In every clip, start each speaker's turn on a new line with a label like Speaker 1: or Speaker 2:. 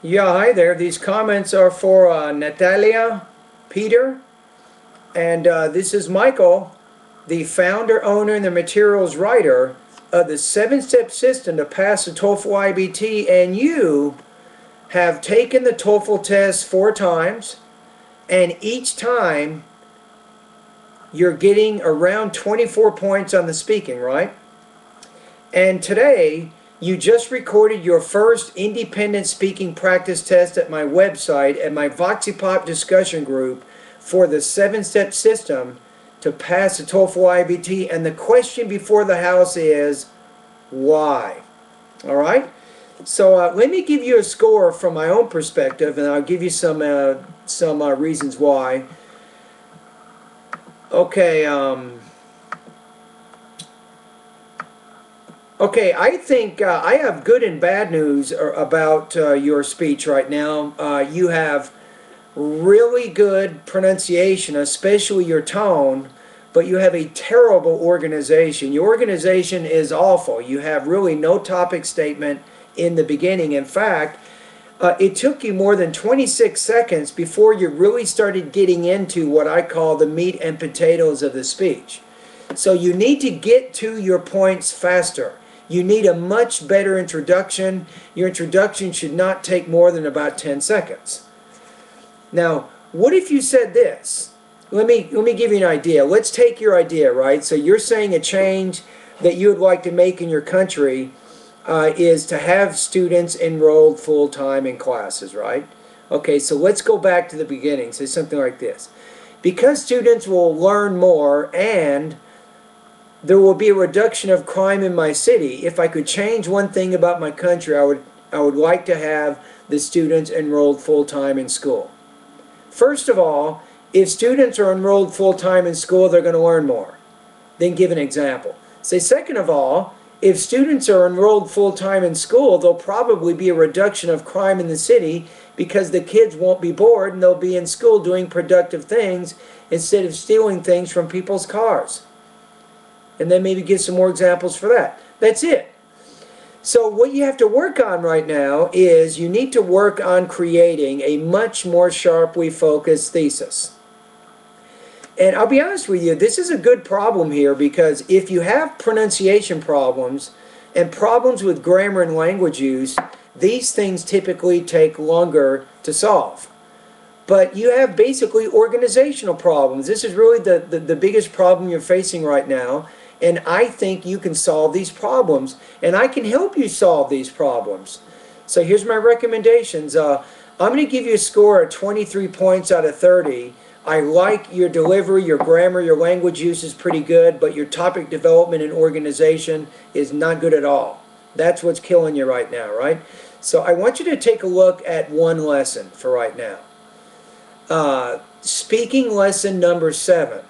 Speaker 1: Yeah, hi there. These comments are for Natalia, Peter, and this is Michael, the founder, owner, and the materials writer of the 7-step system to pass the TOEFL IBT, and you have taken the TOEFL test 4 times, and each time you're getting around 24 points on the speaking, right? And today, you just recorded your first independent speaking practice test at my website, at my VoxyPop discussion group for the 7-step system to pass the TOEFL IBT. And the question before the house is, why? All right? So let me give you a score from my own perspective, and I'll give you some reasons why. Okay, Okay, I think I have good and bad news about your speech right now. You have really good pronunciation, especially your tone, but you have a terrible organization. Your organization is awful. You have really no topic statement in the beginning. In fact, it took you more than 26 seconds before you really started getting into what I call the meat and potatoes of the speech. So you need to get to your points faster. You need a much better introduction. Your introduction should not take more than about 10 seconds. Now, what if you said this? Let me give you an idea. Let's take your idea, right? So you're saying a change that you would like to make in your country is to have students enrolled full-time in classes, right? Okay, so let's go back to the beginning. Say something like this. Because students will learn more and there will be a reduction of crime in my city. If I could change one thing about my country, I would like to have the students enrolled full-time in school. First of all, if students are enrolled full-time in school, they're going to learn more. Then give an example. Say, second of all, if students are enrolled full-time in school, there'll probably be a reduction of crime in the city because the kids won't be bored and they'll be in school doing productive things instead of stealing things from people's cars. And then maybe give some more examples for that. That's it. So what you have to work on right now is you need to work on creating a much more sharply focused thesis. And I'll be honest with you, this is a good problem here because if you have pronunciation problems and problems with grammar and language use, these things typically take longer to solve. But you have basically organizational problems. This is really the biggest problem you're facing right now. And I think you can solve these problems. And I can help you solve these problems. So here's my recommendations. I'm going to give you a score of 23 points out of 30. I like your delivery, your grammar, your language use is pretty good, but your topic development and organization is not good at all. That's what's killing you right now, right? So I want you to take a look at one lesson for right now. Speaking lesson number 7.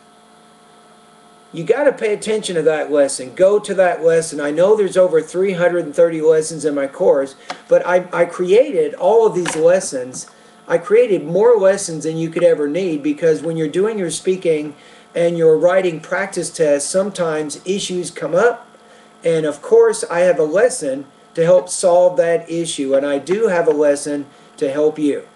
Speaker 1: You got to pay attention to that lesson. Go to that lesson. I know there's over 330 lessons in my course, but I created all of these lessons. I created more lessons than you could ever need because when you're doing your speaking and you're writing practice tests, sometimes issues come up. And of course, I have a lesson to help solve that issue. And I do have a lesson to help you.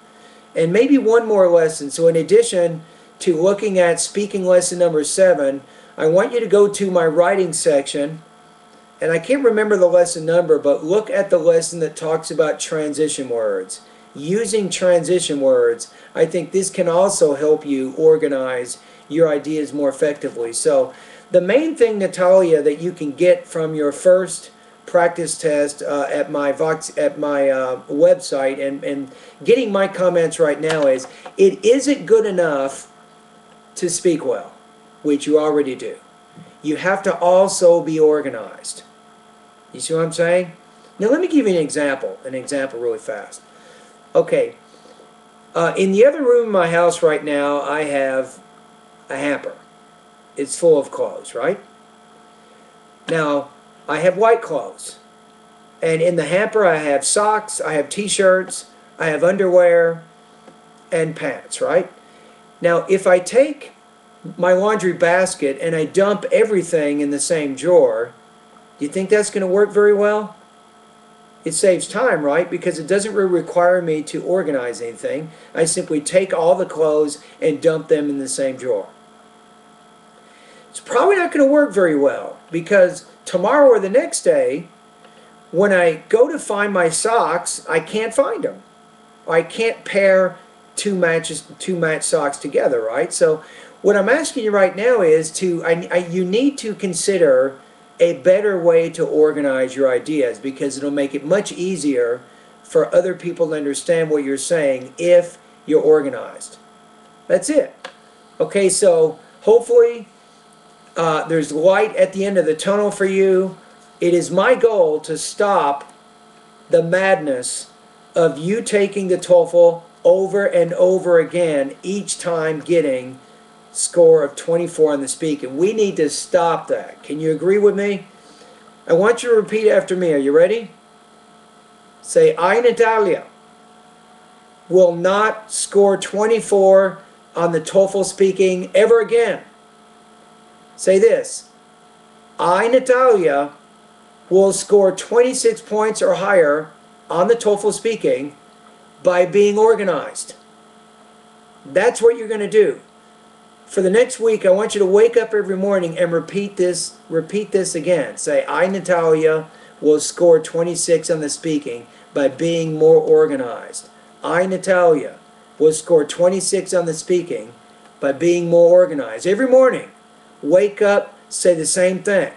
Speaker 1: And maybe one more lesson. So in addition to looking at speaking lesson number 7, I want you to go to my writing section, and I can't remember the lesson number, but look at the lesson that talks about transition words. Using transition words, I think this can also help you organize your ideas more effectively. So the main thing, Natalia, that you can get from your first practice test at my website and getting my comments right now is it isn't good enough to speak well, which you already do. You have to also be organized. You see what I'm saying? Now let me give you an example really fast. Okay, in the other room in my house right now, I have a hamper. It's full of clothes, right? Now, I have white clothes. And in the hamper, I have socks, I have t-shirts, I have underwear, and pants, right? Now, if I take my laundry basket and I dump everything in the same drawer, do you think that's going to work very well? It saves time, right? Because it doesn't really require me to organize anything. I simply take all the clothes and dump them in the same drawer. It's probably not going to work very well because tomorrow or the next day, when I go to find my socks, I can't find them. I can't pair two matched socks together, right? So what I'm asking you right now is you need to consider a better way to organize your ideas, because it'll make it much easier for other people to understand what you're saying if you're organized. That's it. Okay, so hopefully there's light at the end of the tunnel for you. It is my goal to stop the madness of you taking the TOEFL over and over again, each time getting score of 24 on the speaking. We need to stop that. Can you agree with me? I want you to repeat after me. Are you ready? Say, I, Natalia, will not score 24 on the TOEFL speaking ever again. Say this. I, Natalia, will score 26 points or higher on the TOEFL speaking by being organized. That's what you're going to do. For the next week, I want you to wake up every morning and repeat this again. Say, I, Natalia, will score 26 on the speaking by being more organized. I, Natalia, will score 26 on the speaking by being more organized. Every morning, wake up, say the same thing.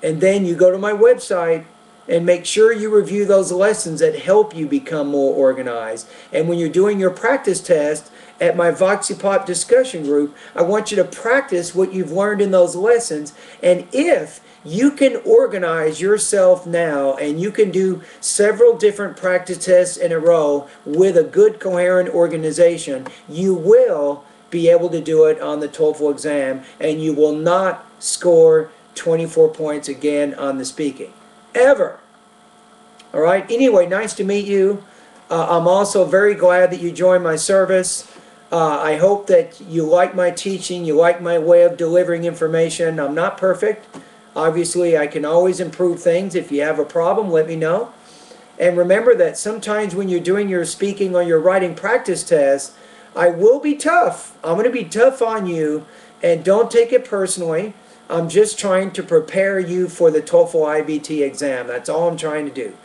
Speaker 1: And then you go to my website and make sure you review those lessons that help you become more organized. And when you're doing your practice test at my VoxyPop discussion group, I want you to practice what you've learned in those lessons. And if you can organize yourself now and you can do several different practice tests in a row with a good coherent organization, you will be able to do it on the TOEFL exam, and you will not score 24 points again on the speaking. Ever. All right? Anyway, nice to meet you. I'm also very glad that you joined my service. I hope that you like my teaching, you like my way of delivering information. I'm not perfect. Obviously, I can always improve things. If you have a problem, let me know. And remember that sometimes when you're doing your speaking or your writing practice tests, I will be tough. I'm going to be tough on you, and don't take it personally. I'm just trying to prepare you for the TOEFL IBT exam. That's all I'm trying to do.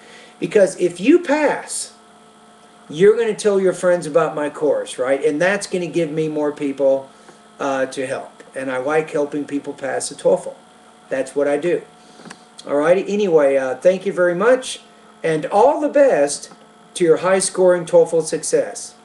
Speaker 1: Because if you pass, you're going to tell your friends about my course, right? And that's going to give me more people to help. And I like helping people pass the TOEFL. That's what I do. All right. Anyway, thank you very much, and all the best to your high-scoring TOEFL success.